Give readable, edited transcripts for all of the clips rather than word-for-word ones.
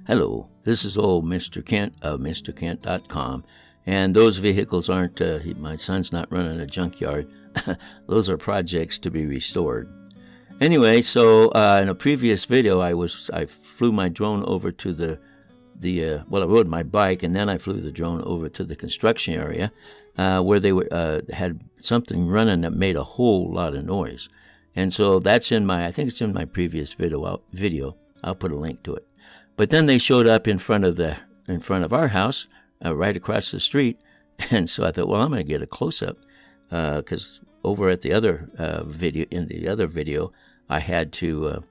Hello, this is old Mr. Kent of MrKent.com, and those vehicles aren't, my son's not running a junkyard. Those are projects to be restored. Anyway, so in a previous video, I flew my drone over to I rode my bike, and then I flew the drone over to the construction area where they had something running that made a whole lot of noise. And so that's I think it's in my previous video. I'll put a link to it. But then they showed up in front of our house, right across the street, and so I thought, well, I'm going to get a close-up, because over at the other video, I had to,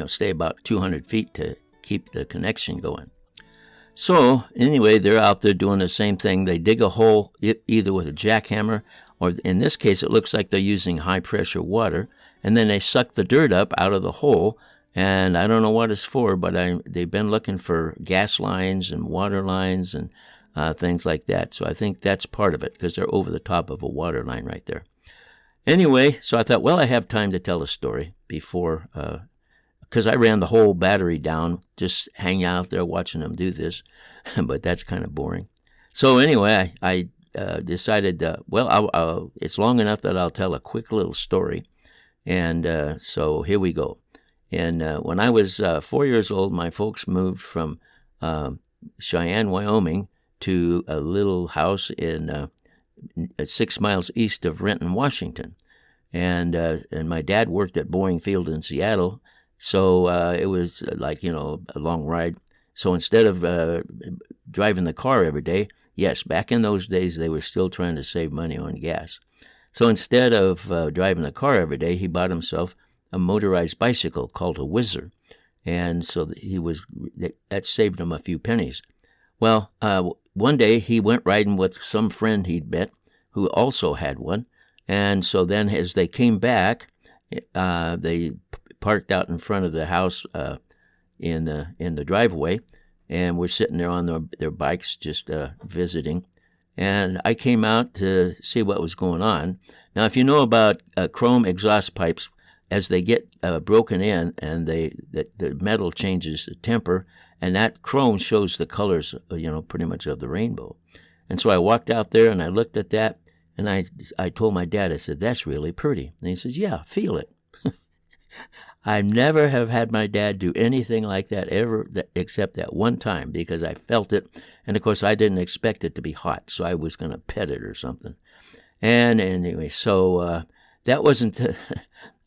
stay about 200 feet to keep the connection going. So anyway, they're out there doing the same thing. They dig a hole either with a jackhammer, or in this case, it looks like they're using high-pressure water, and then they suck the dirt up out of the hole. And I don't know what it's for, but they've been looking for gas lines and water lines and things like that. So I think that's part of it, because they're over the top of a water line right there. Anyway, so I thought, well, I have time to tell a story before, because I ran the whole battery down, just hanging out there watching them do this, but that's kind of boring. So anyway, I decided, it's long enough that I'll tell a quick little story. And so here we go. And when I was 4 years old, my folks moved from Cheyenne, Wyoming, to a little house in 6 miles east of Renton, Washington. And my dad worked at Boeing Field in Seattle, so it was like, a long ride. So instead of driving the car every day, yes, back in those days, they were still trying to save money on gas. So instead of driving the car every day, he bought himself a motorized bicycle called a Whizzer, and so that saved him a few pennies. Well, one day he went riding with some friend he'd met who also had one, and so then as they came back, they parked out in front of the house in the driveway, and were sitting there on their bikes just visiting. And I came out to see what was going on. Now, if you know about chrome exhaust pipes, as they get broken in, and the metal changes the temper, and that chrome shows the colors, pretty much of the rainbow. And so I walked out there and I looked at that, and I told my dad, I said, "That's really pretty." And he says, "Yeah, feel it." I never have had my dad do anything like that ever, except that one time, because I felt it, and of course I didn't expect it to be hot, so I was going to pet it or something. And anyway, so that wasn't.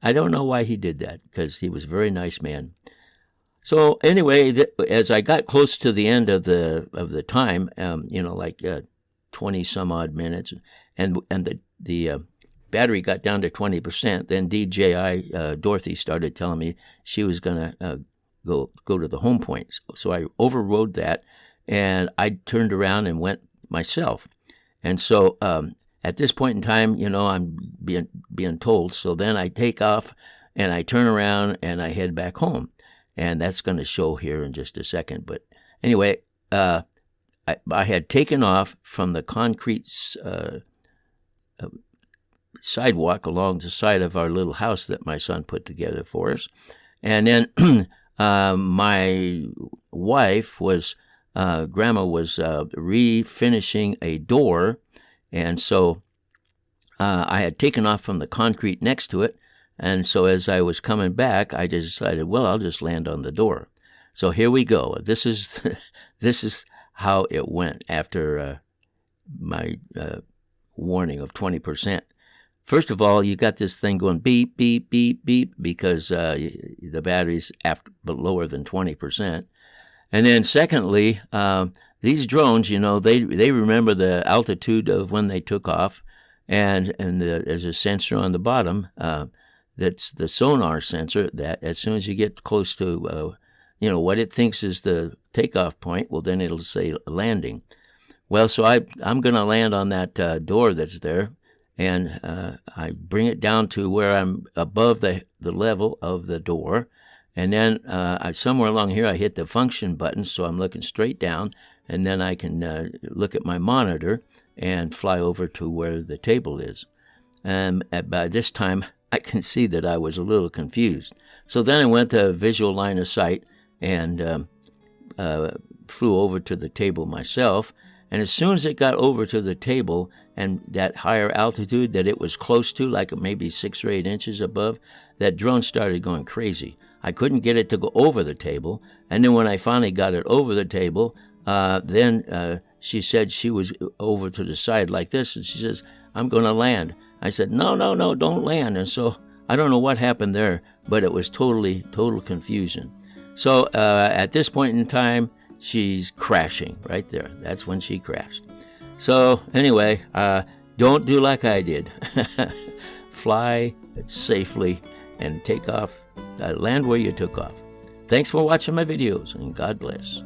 I don't know why he did that, because he was a very nice man. So anyway, as I got close to the end of the time, 20 some odd minutes, and the battery got down to 20%, then DJI Dorothy started telling me she was going to go to the home point. So I overrode that, and I turned around and went myself. And so at this point in time, I'm being told. So then I take off and I turn around and I head back home. And that's going to show here in just a second. But anyway, I had taken off from the concrete sidewalk along the side of our little house that my son put together for us. And then my wife Grandma was refinishing a door. And so I had taken off from the concrete next to it, and so as I was coming back, I decided, well, I'll just land on the door. So here we go. This is how it went after my warning of 20%. First of all, you got this thing going beep, beep, beep, beep, because the battery's lower than 20%. And then secondly, these drones, they remember the altitude of when they took off, and there's a sensor on the bottom that's the sonar sensor that as soon as you get close to, what it thinks is the takeoff point, well, then it'll say landing. Well, so I'm going to land on that door that's there, and I bring it down to where I'm above the level of the door, and then somewhere along here I hit the function button, so I'm looking straight down, and then I can look at my monitor and fly over to where the table is. And by this time, I can see that I was a little confused. So then I went to visual line of sight, and flew over to the table myself. And as soon as it got over to the table and that higher altitude that it was close to, like maybe 6 or 8 inches above, that drone started going crazy. I couldn't get it to go over the table. And then when I finally got it over the table, then she said she was over to the side like this, and she says, "I'm going to land." I said, no, don't land. And so I don't know what happened there, but it was total confusion. So at this point in time, she's crashing right there. That's when she crashed. So anyway, don't do like I did. Fly safely and take off, land where you took off. Thanks for watching my videos, and God bless.